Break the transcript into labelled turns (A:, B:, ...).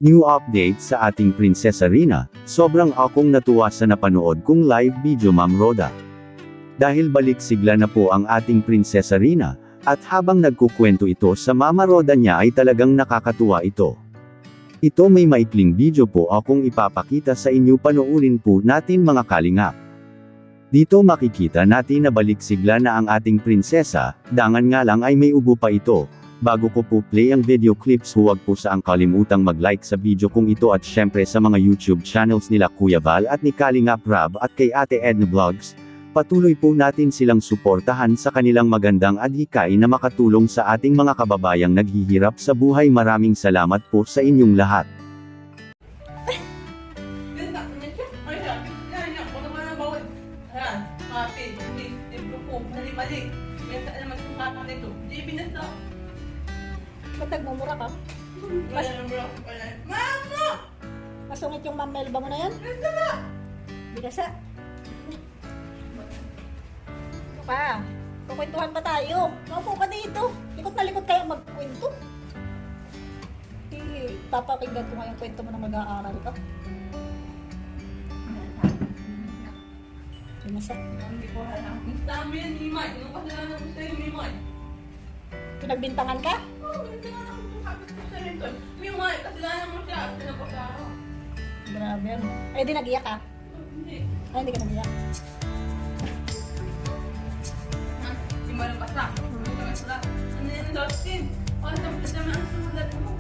A: New update sa ating Prinsesa Rina, sobrang akong natuwa sa napanood kong live video Ma'am Roda. Dahil balik sigla na po ang ating Prinsesa Rina, at habang nagkukwento ito sa Mama Roda niya ay talagang nakakatuwa ito. Ito may maikling video po akong ipapakita sa inyo, panoorin po natin mga kalingap. Dito makikita natin na balik sigla na ang ating prinsesa, dangan nga lang ay may ubo pa ito. Bago ko po play ang video clips, huwag po saang kalimutang mag-like sa video kong ito at syempre sa mga YouTube channels nila Kuya Val at ni Kalingap Rab at kay Ate Edna Vlogs. Patuloy po natin silang suportahan sa kanilang magandang adhikain na makatulong sa ating mga kababayang naghihirap sa buhay. Maraming salamat po sa inyong lahat.
B: Ba't nagmumura ka?
C: Mama!
B: Masungit yung mamelba mo na yan? Binasa. Ito ka. Kukwentuhan pa tayo. Maupo ka dito. Likot na likot kaya magkwento. Papakinggan ko nga yung kwento mo na mag-aaral ka. Binasa.
C: Hindi ko alam. Ang dami yan, Mimay. Ano pa sila naman sa'yo, Mimay?
B: Pinagbintangan ka?
C: Oo, hindi nga naman kung sabi ko sa rin doon. Mimay, kasalanan mo siya. Pinapasara.
B: Grabe yan. Ay, di nag-iyak ka?
C: Hindi.
B: Ay, hindi ka nag-iyak.
C: Hindi mo alam basta. Ano yan, Dustin? Ang dami ang sulat mo.